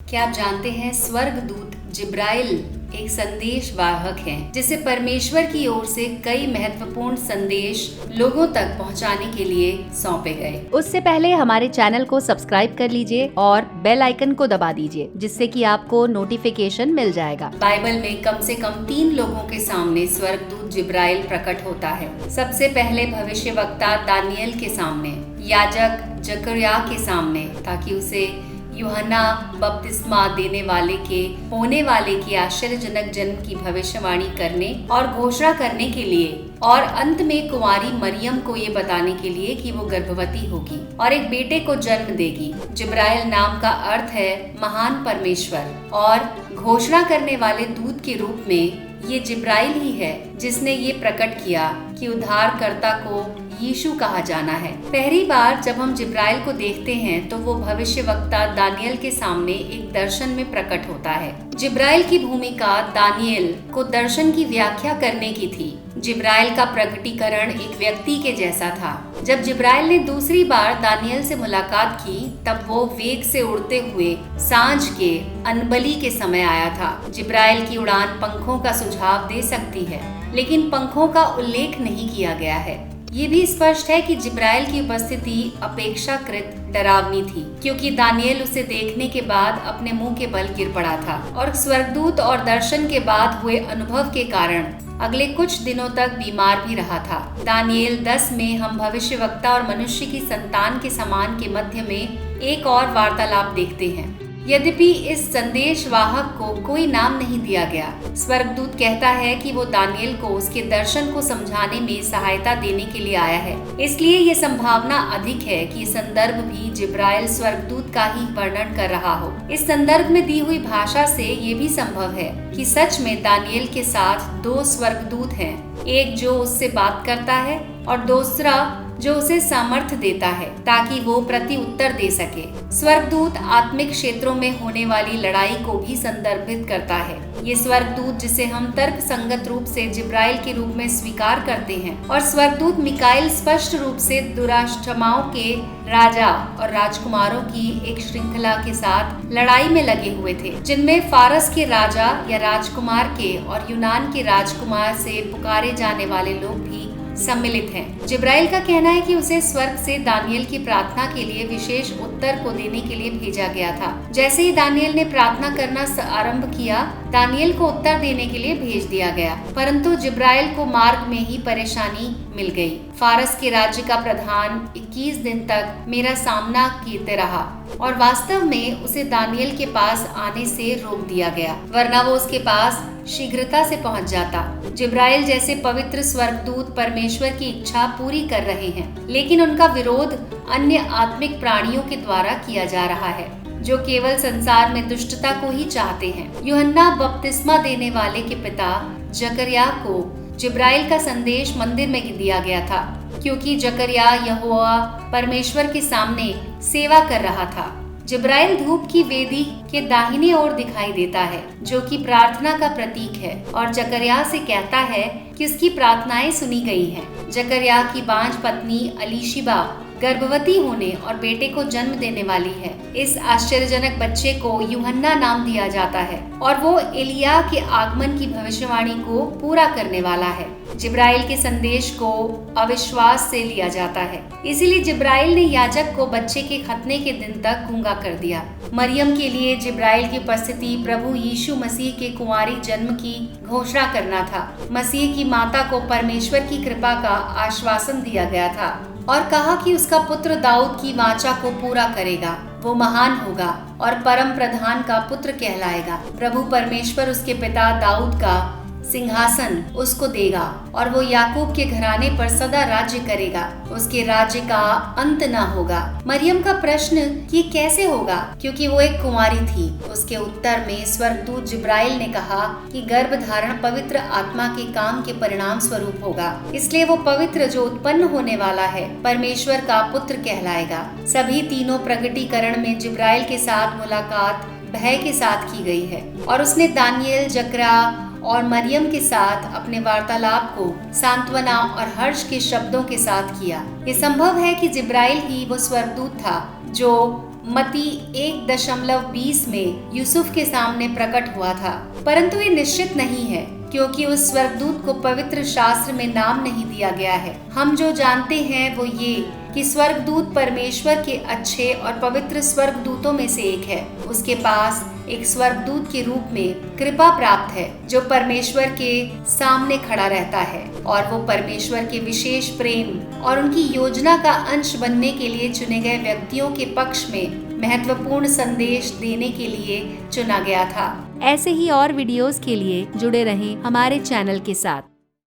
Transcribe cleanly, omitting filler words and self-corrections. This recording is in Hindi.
क्या आप जानते हैं स्वर्गदूत जिब्राइल एक संदेश वाहक हैं, जिसे परमेश्वर की ओर से कई महत्वपूर्ण संदेश लोगों तक पहुंचाने के लिए सौंपे गए। उससे पहले हमारे चैनल को सब्सक्राइब कर लीजिए और बेल आइकन को दबा दीजिए, जिससे कि आपको नोटिफिकेशन मिल जाएगा। बाइबल में कम से कम 3 लोगों के सामने स्वर्गदूत जिब्राइल प्रकट होता है। सबसे पहले भविष्यवक्ता दानियल के सामने, याजक जकरिया के सामने, ताकि उसे यूहन्ना बपतिस्मा देने वाले के होने वाले की आश्चर्यजनक जन्म की भविष्यवाणी करने और घोषणा करने के लिए, और अंत में कुंवारी मरियम को ये बताने के लिए कि वो गर्भवती होगी और एक बेटे को जन्म देगी। जिब्राइल नाम का अर्थ है महान परमेश्वर, और घोषणा करने वाले दूत के रूप में ये जिब्राइल ही है जिसने ये प्रकट किया कि उद्धारकर्ता को यीशु कहा जाना है। पहली बार जब हम जिब्राइल को देखते हैं तो वो भविष्यवक्ता दानियल के सामने एक दर्शन में प्रकट होता है। जिब्राइल की भूमिका दानियल को दर्शन की व्याख्या करने की थी। जिब्राइल का प्रकटीकरण एक व्यक्ति के जैसा था। जब जिब्राइल ने दूसरी बार दानियल से मुलाकात की, तब वो वेग से उड़ते हुए सांझ के अनबली के समय आया था। जिब्राइल की उड़ान पंखों का सुझाव दे सकती है, लेकिन पंखों का उल्लेख नहीं किया गया है। ये भी स्पष्ट है कि जिब्राइल की उपस्थिति अपेक्षाकृत डरावनी थी, क्योंकि दानियल उसे देखने के बाद अपने मुंह के बल गिर पड़ा था और स्वर्गदूत और दर्शन के बाद हुए अनुभव के कारण अगले कुछ दिनों तक बीमार भी रहा था। दानियल 10 में हम भविष्यवक्ता और मनुष्य की संतान के समान के मध्य में एक और वार्तालाप देखते हैं। यद्यपि इस संदेश वाहक को कोई नाम नहीं दिया गया, स्वर्गदूत कहता है कि वो दानियल को उसके दर्शन को समझाने में सहायता देने के लिए आया है। इसलिए ये संभावना अधिक है कि संदर्भ भी जिब्राइल स्वर्गदूत का ही वर्णन कर रहा हो। इस संदर्भ में दी हुई भाषा से ये भी संभव है कि सच में दानियल के साथ 2 स्वर्गदूत हैं, एक जो उससे बात करता है और दूसरा जो उसे सामर्थ्य देता है ताकि वो प्रति उत्तर दे सके। स्वर्गदूत आत्मिक क्षेत्रों में होने वाली लड़ाई को भी संदर्भित करता है। ये स्वर्गदूत जिसे हम तर्क संगत रूप से जिब्राइल के रूप में स्वीकार करते हैं, और स्वर्गदूत मिकाइल स्पष्ट रूप से दुराष्टमाओं के राजा और राजकुमारों की एक श्रृंखला के साथ लड़ाई में लगे हुए थे, जिनमें फारस के राजा या राजकुमार के और यूनान के राजकुमार से पुकारे जाने वाले लोग भी सम्मिलित हैं। जिब्राइल का कहना है कि उसे स्वर्ग से दानियल की प्रार्थना के लिए विशेष उत्तर को देने के लिए भेजा गया था। जैसे ही दानियल ने प्रार्थना करना आरंभ किया, दानियल को उत्तर देने के लिए भेज दिया गया, परंतु जिब्राइल को मार्ग में ही परेशानी मिल गई। फारस के राज्य का प्रधान 21 दिन तक मेरा सामना करते रहा और वास्तव में उसे दानियल के पास आने से रोक दिया गया, वरना वो उसके पास शीघ्रता से पहुंच जाता। जिब्राइल जैसे पवित्र स्वर्गदूत परमेश्वर की इच्छा पूरी कर रहे हैं, लेकिन उनका विरोध अन्य आत्मिक प्राणियों के द्वारा किया जा रहा है, जो केवल संसार में दुष्टता को ही चाहते हैं। यूहन्ना बपतिस्मा देने वाले के पिता जकरिया को जिब्राइल का संदेश मंदिर में दिया गया था, क्योंकि जकरिया यहोवा परमेश्वर के सामने सेवा कर रहा था। जिब्राइल धूप की वेदी के दाहिने ओर दिखाई देता है, जो कि प्रार्थना का प्रतीक है, और जकरिया से कहता है कि उसकी प्रार्थनाएं सुनी गई हैं। जकरिया की बांझ पत्नी अलीशिबा गर्भवती होने और बेटे को जन्म देने वाली है। इस आश्चर्यजनक बच्चे को यूहन्ना नाम दिया जाता है और वो एलिया के आगमन की भविष्यवाणी को पूरा करने वाला है। जिब्राइल के संदेश को अविश्वास से लिया जाता है, इसीलिए जिब्राइल ने याजक को बच्चे के खतने के दिन तक गूंगा कर दिया। मरियम के लिए जिब्राइल की उपस्थिति प्रभु यीशु मसीह के कुंवारी जन्म की घोषणा करना था। मसीह की माता को परमेश्वर की कृपा का आश्वासन दिया गया था और कहा कि उसका पुत्र दाऊद की वाचा को पूरा करेगा। वो महान होगा और परम प्रधान का पुत्र कहलाएगा। प्रभु परमेश्वर उसके पिता दाऊद का सिंहासन उसको देगा और वो याकूब के घराने पर सदा राज्य करेगा। उसके राज्य का अंत न होगा। मरियम का प्रश्न कि कैसे होगा, क्योंकि वो एक कुंवारी थी। उसके उत्तर में स्वर्गदूत जिब्राइल ने कहा कि गर्भ धारण पवित्र आत्मा के काम के परिणाम स्वरूप होगा, इसलिए वो पवित्र जो उत्पन्न होने वाला है परमेश्वर का पुत्र कहलाएगा। सभी तीनों प्रकटीकरण में जिब्राइल के साथ मुलाकात भय के साथ की गई है और उसने दानियल, जकरा और मरियम के साथ अपने वार्तालाप को सांत्वना और हर्ष के शब्दों के साथ किया। ये संभव है कि जिब्राइल ही वो स्वर्गदूत था जो मत्ती 1:20 में यूसुफ के सामने प्रकट हुआ था, परंतु ये निश्चित नहीं है क्योंकि उस स्वर्गदूत को पवित्र शास्त्र में नाम नहीं दिया गया है। हम जो जानते हैं वो ये कि स्वर्गदूत परमेश्वर के अच्छे और पवित्र स्वर्गदूतों में से एक है। उसके पास एक स्वर्गदूत के रूप में कृपा प्राप्त है जो परमेश्वर के सामने खड़ा रहता है और वो परमेश्वर के विशेष प्रेम और उनकी योजना का अंश बनने के लिए चुने गए व्यक्तियों के पक्ष में महत्वपूर्ण संदेश देने के लिए चुना गया था। ऐसे ही और वीडियोस के लिए जुड़े रहें हमारे चैनल के साथ।